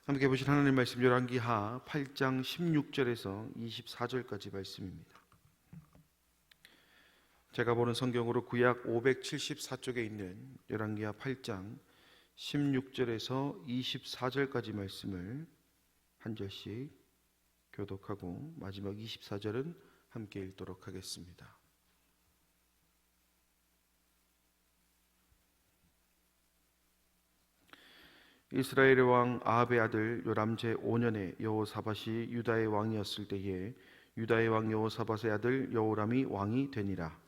함께 보실 하나님 말씀 열왕기하 8장 16절에서 24절까지 말씀입니다. 제가 보는 성경으로 구약 574쪽에 있는 열왕기하 8장 16절에서 24절까지 말씀을 한 절씩 교독하고 마지막 24절은 함께 읽도록 하겠습니다. 이스라엘의 왕 아합의 아들 요람 제5년에 여호사밧이 유다의 왕이었을 때에 유다의 왕 여호사밧의 아들 여호람이 왕이 되니라.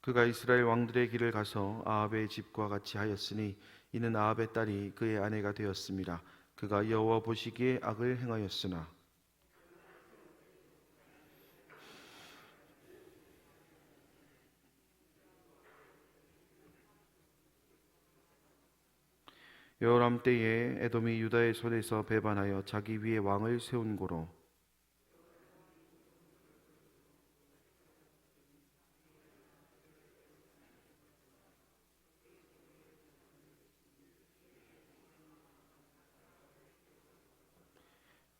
그가 이스라엘 왕들의 길을 가서 아합의 집과 같이 하였으니 이는 아합의 딸이 그의 아내가 되었음이라. 그가 여호와 보시기에 악을 행하였으나 여호람 때에 에돔이 유다의 손에서 배반하여 자기 위에 왕을 세운 고로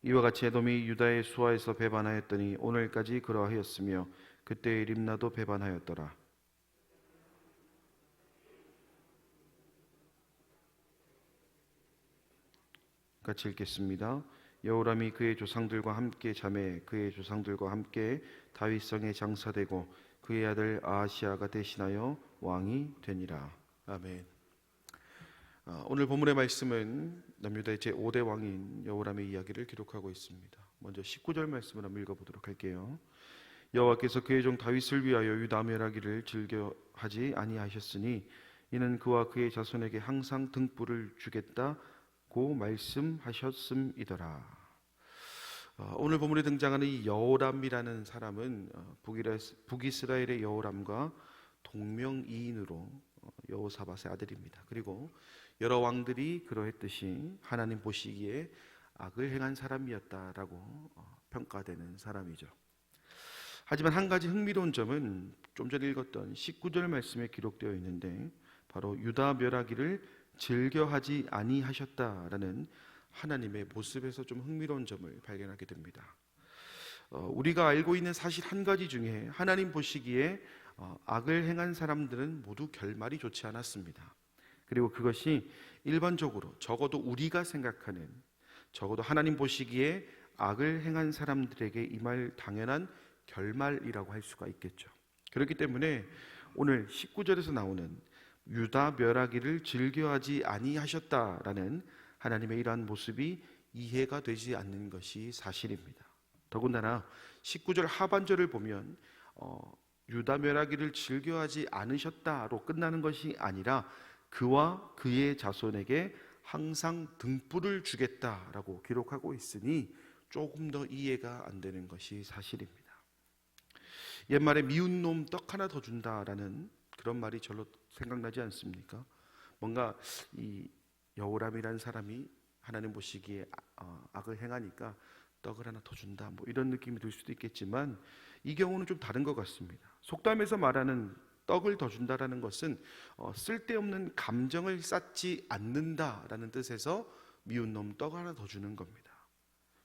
이와 같이 에돔이 유다의 수하에서 배반하였더니 오늘까지 그러하였으며 그때의 림나도 배반하였더라. 같이 읽겠습니다. 여호람이 그의 조상들과 함께 자매 그의 조상들과 함께 다윗성에 장사되고 그의 아들 아하시아가 대신하여 왕이 되니라. 아멘. 오늘 본문의 말씀은 남유다의 제5대 왕인 여호람의 이야기를 기록하고 있습니다. 먼저 19절 말씀을 한번 읽어보도록 할게요. 여호와께서 그의 종 다윗을 위하여 유다 멸하기를 즐겨하지 아니하셨으니 이는 그와 그의 자손에게 항상 등불을 주겠다고 말씀하셨음이더라. 오늘 본문에 등장하는 이 여호람이라는 사람은 북이스라엘의 여호람과 동명이인으로 여호사밧의 아들입니다. 그리고 여러 왕들이 그러했듯이 하나님 보시기에 악을 행한 사람이었다라고 평가되는 사람이죠. 하지만 한 가지 흥미로운 점은 좀 전에 읽었던 19절 말씀에 기록되어 있는데 바로 유다 멸하기를 즐겨하지 아니하셨다라는 하나님의 모습에서 좀 흥미로운 점을 발견하게 됩니다. 우리가 알고 있는 사실 한 가지 중에 하나님 보시기에 악을 행한 사람들은 모두 결말이 좋지 않았습니다. 그리고 그것이 일반적으로 적어도 우리가 생각하는 적어도 하나님 보시기에 악을 행한 사람들에게 임할 당연한 결말이라고 할 수가 있겠죠. 그렇기 때문에 오늘 19절에서 나오는 유다 멸하기를 즐겨하지 아니하셨다라는 하나님의 이러한 모습이 이해가 되지 않는 것이 사실입니다. 더군다나 19절 하반절을 보면 유다 멸하기를 즐겨하지 않으셨다로 끝나는 것이 아니라 그와 그의 자손에게 항상 등불을 주겠다라고 기록하고 있으니 조금 더 이해가 안 되는 것이 사실입니다. 옛말에 미운 놈 떡 하나 더 준다라는 그런 말이 절로 생각나지 않습니까? 뭔가 이 여호람이라는 사람이 하나님 보시기에 악을 행하니까 떡을 하나 더 준다 뭐 이런 느낌이 들 수도 있겠지만 이 경우는 좀 다른 것 같습니다. 속담에서 말하는 떡을 더 준다라는 것은 쓸데없는 감정을 쌓지 않는다라는 뜻에서 미운 놈 떡 하나 더 주는 겁니다.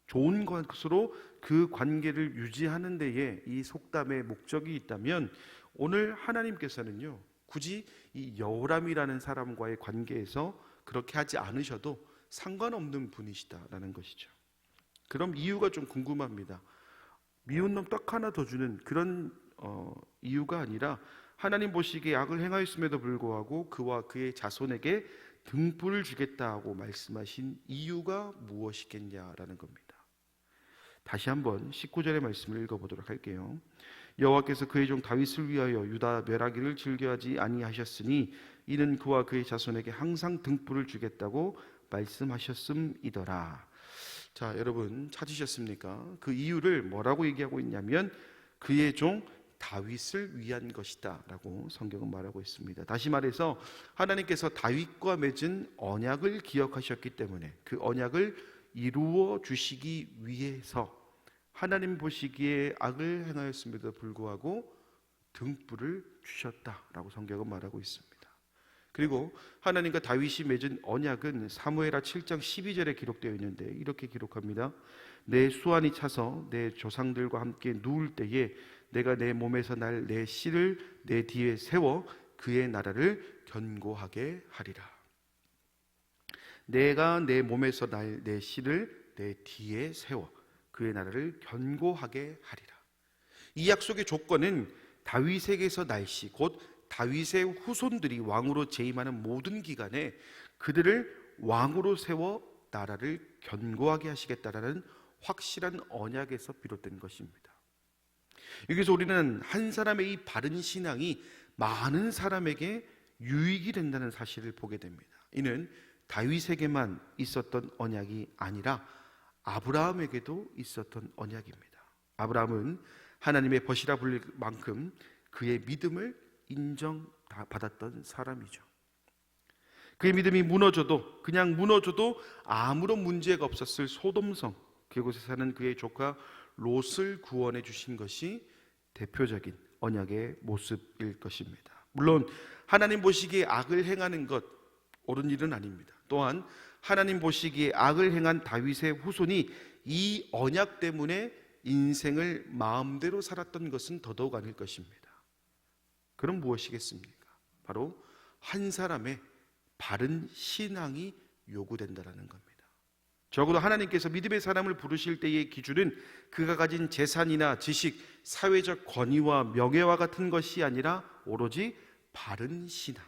좋은 것으로 그 관계를 유지하는 데에 이 속담의 목적이 있다면 오늘 하나님께서는요 굳이 이 여호람이라는 사람과의 관계에서 그렇게 하지 않으셔도 상관없는 분이시다라는 것이죠. 그럼 이유가 좀 궁금합니다. 미운 놈 떡 하나 더 주는 그런 이유가 아니라 하나님 보시기에 악을 행하였음에도 불구하고 그와 그의 자손에게 등불을 주겠다고 말씀하신 이유가 무엇이겠냐라는 겁니다. 다시 한번 19절의 말씀을 읽어보도록 할게요. 여호와께서 그의 종 다윗을 위하여 유다 멸하기를 즐겨하지 아니하셨으니 이는 그와 그의 자손에게 항상 등불을 주겠다고 말씀하셨음이더라. 자, 여러분 찾으셨습니까? 그 이유를 뭐라고 얘기하고 있냐면 그의 종 다윗을 위한 것이다 라고 성경은 말하고 있습니다. 다시 말해서 하나님께서 다윗과 맺은 언약을 기억하셨기 때문에 그 언약을 이루어 주시기 위해서 하나님 보시기에 악을 행하였음에도 불구하고 등불을 주셨다라고 성경은 말하고 있습니다. 그리고 하나님과 다윗이 맺은 언약은 사무엘하 7장 12절에 기록되어 있는데 이렇게 기록합니다. 내 수완이 차서 내 조상들과 함께 누울 때에 내가 내 몸에서 날 내 씨를 내 뒤에 세워 그의 나라를 견고하게 하리라. 내가 내 몸에서 날 내 씨를 내 뒤에 세워 그의 나라를 견고하게 하리라. 이 약속의 조건은 다윗에게서 날 씨, 곧 다윗의 후손들이 왕으로 재임하는 모든 기간에 그들을 왕으로 세워 나라를 견고하게 하시겠다라는 확실한 언약에서 비롯된 것입니다. 여기서 우리는 한 사람의 이 바른 신앙이 많은 사람에게 유익이 된다는 사실을 보게 됩니다. 이는 다윗에게만 있었던 언약이 아니라 아브라함에게도 있었던 언약입니다. 아브라함은 하나님의 벗이라 불릴 만큼 그의 믿음을 인정받았던 사람이죠. 그의 믿음이 무너져도, 그냥 무너져도 아무런 문제가 없었을 소돔성, 그곳에 사는 그의 조카 롯을 구원해 주신 것이 대표적인 언약의 모습일 것입니다. 물론 하나님 보시기에 악을 행하는 것 옳은 일은 아닙니다. 또한 하나님 보시기에 악을 행한 다윗의 후손이 이 언약 때문에 인생을 마음대로 살았던 것은 더더욱 아닐 것입니다. 그럼 무엇이겠습니까? 바로 한 사람의 바른 신앙이 요구된다는 겁니다. 적어도 하나님께서 믿음의 사람을 부르실 때의 기준은 그가 가진 재산이나 지식, 사회적 권위와 명예와 같은 것이 아니라 오로지 바른 신앙.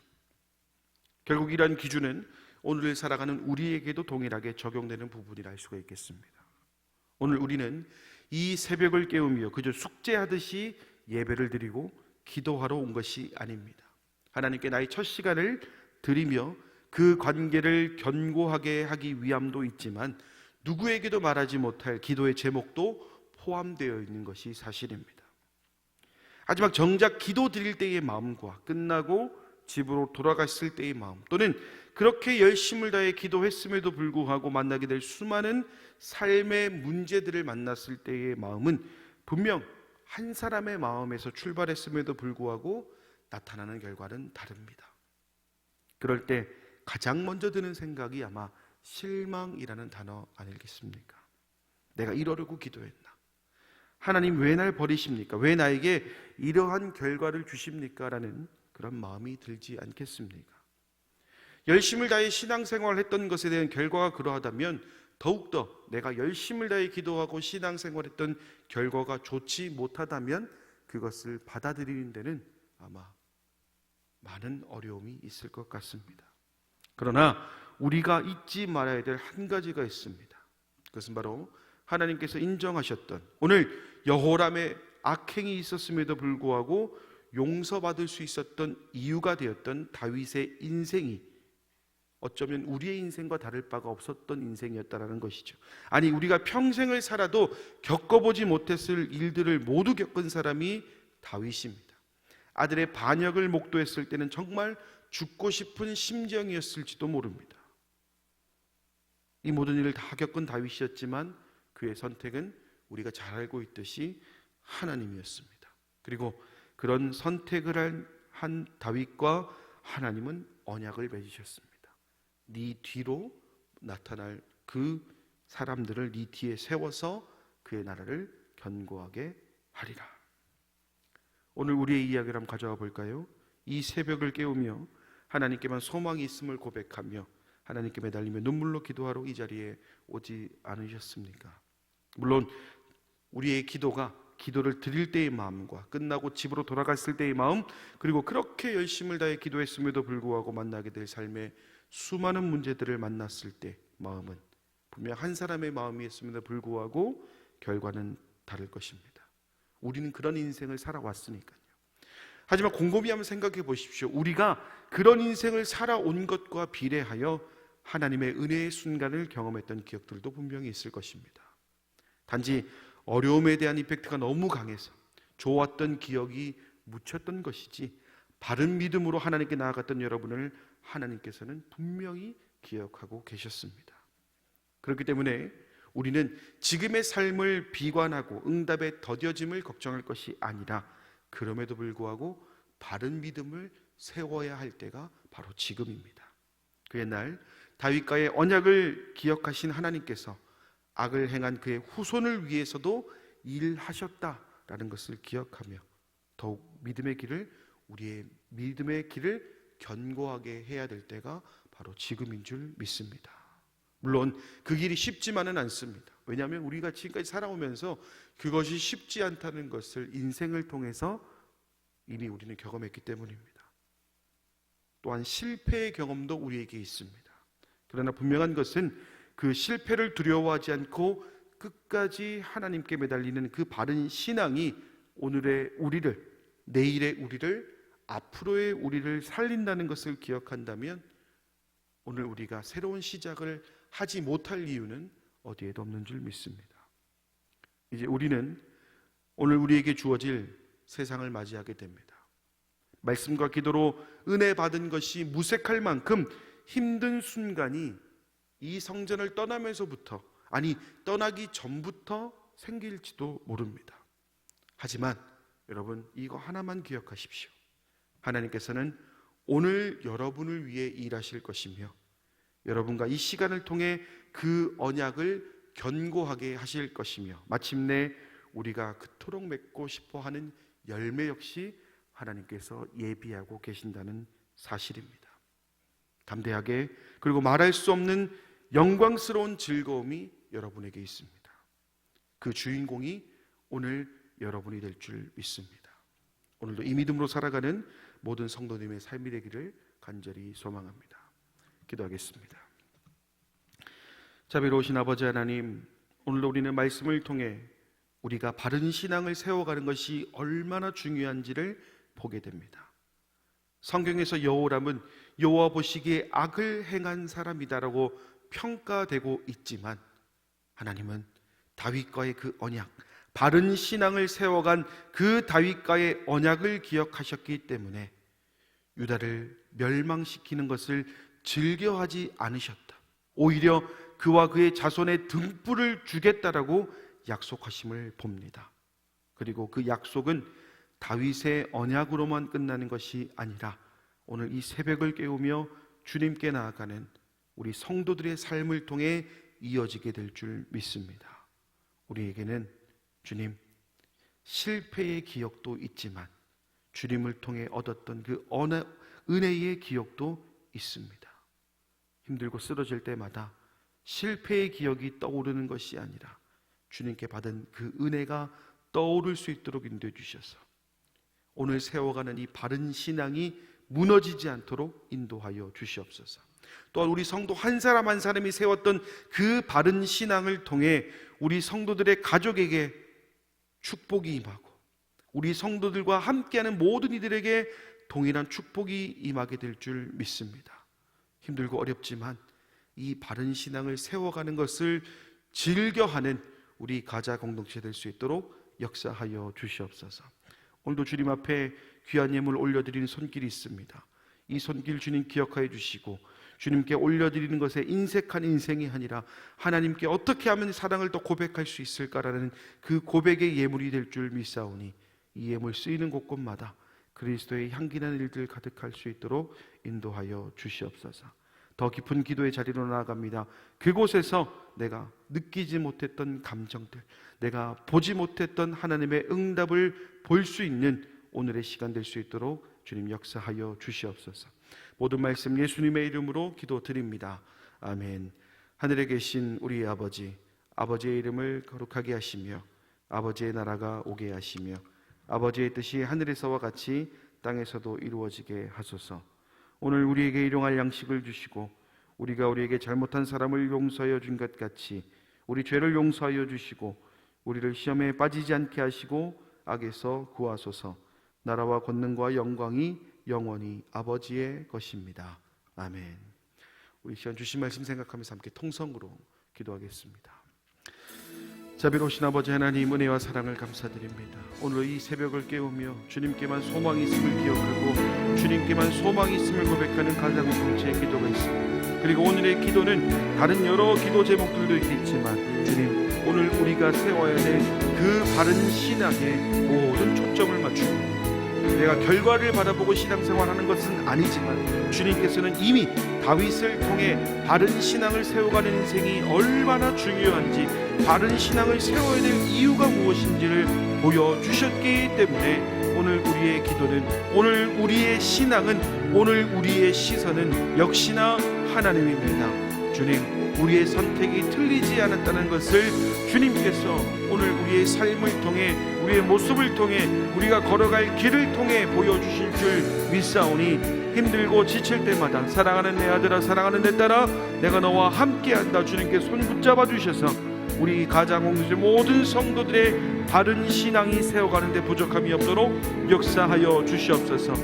결국 이러한 기준은 오늘 살아가는 우리에게도 동일하게 적용되는 부분이라 할 수가 있겠습니다. 오늘 우리는 이 새벽을 깨우며 그저 숙제하듯이 예배를 드리고 기도하러 온 것이 아닙니다. 하나님께 나의 첫 시간을 드리며 그 관계를 견고하게 하기 위함도 있지만 누구에게도 말하지 못할 기도의 제목도 포함되어 있는 것이 사실입니다. 하지만 정작 기도 드릴 때의 마음과 끝나고 집으로 돌아갔을 때의 마음, 또는 그렇게 열심을 다해 기도했음에도 불구하고 만나게 될 수많은 삶의 문제들을 만났을 때의 마음은 분명 한 사람의 마음에서 출발했음에도 불구하고 나타나는 결과는 다릅니다. 그럴 때 가장 먼저 드는 생각이 아마 실망이라는 단어 아니겠습니까? 내가 이러려고 기도했나? 하나님 왜 날 버리십니까? 왜 나에게 이러한 결과를 주십니까? 라는 그런 마음이 들지 않겠습니까? 열심을 다해 신앙생활을 했던 것에 대한 결과가 그러하다면 더욱더 내가 열심을 다해 기도하고 신앙생활했던 결과가 좋지 못하다면 그것을 받아들이는 데는 아마 많은 어려움이 있을 것 같습니다. 그러나 우리가 잊지 말아야 될 한 가지가 있습니다. 그것은 바로 하나님께서 인정하셨던, 오늘 여호람의 악행이 있었음에도 불구하고 용서받을 수 있었던 이유가 되었던 다윗의 인생이 어쩌면 우리의 인생과 다를 바가 없었던 인생이었다는 것이죠. 아니, 우리가 평생을 살아도 겪어보지 못했을 일들을 모두 겪은 사람이 다윗입니다. 아들의 반역을 목도했을 때는 정말 죽고 싶은 심정이었을지도 모릅니다. 이 모든 일을 다 겪은 다윗이었지만 그의 선택은 우리가 잘 알고 있듯이 하나님이었습니다. 그리고 그런 선택을 한 다윗과 하나님은 언약을 맺으셨습니다. 네 뒤로 나타날 그 사람들을 네 뒤에 세워서 그의 나라를 견고하게 하리라. 오늘 우리의 이야기를 한번 가져와 볼까요? 이 새벽을 깨우며 하나님께만 소망이 있음을 고백하며 하나님께 매달리며 눈물로 기도하러 이 자리에 오지 않으셨습니까? 물론 우리의 기도가 기도를 드릴 때의 마음과 끝나고 집으로 돌아갔을 때의 마음, 그리고 그렇게 열심을 다해 기도했음에도 불구하고 만나게 될 삶의 수많은 문제들을 만났을 때 마음은 분명 한 사람의 마음이었음에도 불구하고 결과는 다를 것입니다. 우리는 그런 인생을 살아왔으니까요. 하지만 곰곰이 한번 생각해 보십시오. 우리가 그런 인생을 살아온 것과 비례하여 하나님의 은혜의 순간을 경험했던 기억들도 분명히 있을 것입니다. 단지 어려움에 대한 이펙트가 너무 강해서 좋았던 기억이 묻혔던 것이지, 바른 믿음으로 하나님께 나아갔던 여러분을 하나님께서는 분명히 기억하고 계셨습니다. 그렇기 때문에 우리는 지금의 삶을 비관하고 응답의 더뎌짐을 걱정할 것이 아니라 그럼에도 불구하고 바른 믿음을 세워야 할 때가 바로 지금입니다. 그 옛날 다윗과의 언약을 기억하신 하나님께서 악을 행한 그의 후손을 위해서도 일하셨다라는 것을 기억하며 더욱 우리의 믿음의 길을 견고하게 해야 될 때가 바로 지금인 줄 믿습니다. 물론 그 길이 쉽지만은 않습니다. 왜냐하면 우리가 지금까지 살아오면서 그것이 쉽지 않다는 것을 인생을 통해서 이미 우리는 경험했기 때문입니다. 또한 실패의 경험도 우리에게 있습니다. 그러나 분명한 것은 그 실패를 두려워하지 않고 끝까지 하나님께 매달리는 그 바른 신앙이 오늘의 우리를, 내일의 우리를, 앞으로의 우리를 살린다는 것을 기억한다면 오늘 우리가 새로운 시작을 하지 못할 이유는 어디에도 없는 줄 믿습니다. 이제 우리는 오늘 우리에게 주어질 세상을 맞이하게 됩니다. 말씀과 기도로 은혜 받은 것이 무색할 만큼 힘든 순간이 이 성전을 떠나면서부터, 아니 떠나기 전부터 생길지도 모릅니다. 하지만 여러분, 이거 하나만 기억하십시오. 하나님께서는 오늘 여러분을 위해 일하실 것이며 여러분과 이 시간을 통해 그 언약을 견고하게 하실 것이며 마침내 우리가 그토록 맺고 싶어하는 열매 역시 하나님께서 예비하고 계신다는 사실입니다. 담대하게, 그리고 말할 수 없는 영광스러운 즐거움이 여러분에게 있습니다. 그 주인공이 오늘 여러분이 될 줄 믿습니다. 오늘도 이 믿음으로 살아가는 모든 성도님의 삶이 되기를 간절히 소망합니다. 기도하겠습니다. 자비로우신 아버지 하나님, 오늘도 우리는 말씀을 통해 우리가 바른 신앙을 세워가는 것이 얼마나 중요한지를 보게 됩니다. 성경에서 여호람은 여호와 보시기에 악을 행한 사람이다라고 평가되고 있지만 하나님은 다윗과의 그 언약, 바른 신앙을 세워간 그 다윗과의 언약을 기억하셨기 때문에 유다를 멸망시키는 것을 즐겨하지 않으셨다. 오히려 그와 그의 자손의 등불을 주겠다라고 약속하심을 봅니다. 그리고 그 약속은 다윗의 언약으로만 끝나는 것이 아니라 오늘 이 새벽을 깨우며 주님께 나아가는 우리 성도들의 삶을 통해 이어지게 될 줄 믿습니다. 우리에게는 주님, 실패의 기억도 있지만 주님을 통해 얻었던 그 은혜의 기억도 있습니다. 힘들고 쓰러질 때마다 실패의 기억이 떠오르는 것이 아니라 주님께 받은 그 은혜가 떠오를 수 있도록 인도해 주셔서 오늘 세워가는 이 바른 신앙이 무너지지 않도록 인도하여 주시옵소서. 또한 우리 성도 한 사람 한 사람이 세웠던 그 바른 신앙을 통해 우리 성도들의 가족에게 축복이 임하고 우리 성도들과 함께하는 모든 이들에게 동일한 축복이 임하게 될 줄 믿습니다. 힘들고 어렵지만 이 바른 신앙을 세워가는 것을 즐겨하는 우리 가자 공동체 될 수 있도록 역사하여 주시옵소서. 오늘도 주님 앞에 귀한 예물 올려드리는 손길이 있습니다. 이 손길 주님 기억하여 주시고 주님께 올려드리는 것에 인색한 인생이 아니라 하나님께 어떻게 하면 사랑을 더 고백할 수 있을까라는 그 고백의 예물이 될 줄 믿사오니 이 예물 쓰이는 곳곳마다 그리스도의 향기나는 일들 가득할 수 있도록 인도하여 주시옵소서. 더 깊은 기도의 자리로 나아갑니다. 그곳에서 내가 느끼지 못했던 감정들, 내가 보지 못했던 하나님의 응답을 볼 수 있는 오늘의 시간 될 수 있도록 주님 역사하여 주시옵소서. 모든 말씀 예수님의 이름으로 기도드립니다. 아멘. 하늘에 계신 우리 아버지, 아버지의 이름을 거룩하게 하시며 아버지의 나라가 오게 하시며 아버지의 뜻이 하늘에서와 같이 땅에서도 이루어지게 하소서. 오늘 우리에게 일용할 양식을 주시고 우리가 우리에게 잘못한 사람을 용서하여 준 것 같이 우리 죄를 용서하여 주시고 우리를 시험에 빠지지 않게 하시고 악에서 구하소서. 나라와 권능과 영광이 영원히 아버지의 것입니다. 아멘. 우리 시간 주신 말씀 생각하면서 함께 통성으로 기도하겠습니다. 자비로우신 아버지 하나님, 은혜와 사랑을 감사드립니다. 오늘 이 새벽을 깨우며 주님께만 소망이 있음을 기억하고 주님께만 소망이 있음을 고백하는 가장 공동체의 기도가 있습니다. 그리고 오늘의 기도는 다른 여러 기도 제목들도 있겠지만 주님, 오늘 우리가 세워야 될 그 바른 신앙에 모든 초점을 맞추고 내가 결과를 바라보고 신앙생활하는 것은 아니지만 주님께서는 이미 다윗을 통해 바른 신앙을 세워가는 인생이 얼마나 중요한지, 바른 신앙을 세워야 될 이유가 무엇인지를 보여주셨기 때문에 오늘 우리의 기도는, 오늘 우리의 신앙은, 오늘 우리의 시선은 역시나 하나님입니다. 주님, 우리의 선택이 틀리지 않았다는 것을 주님께서 오늘 우리의 삶을 통해, 우리의 모습을 통해, 우리가 걸어갈 길을 통해 보여주실 줄 믿사오니 힘들고 지칠 때마다 사랑하는 내 아들아, 사랑하는 내 딸아, 내가 너와 함께한다. 주님께 손 붙잡아 주셔서 우리 가장 공동체 모든 성도들의 바른 신앙이 세워가는 데 부족함이 없도록 역사하여 주시옵소서.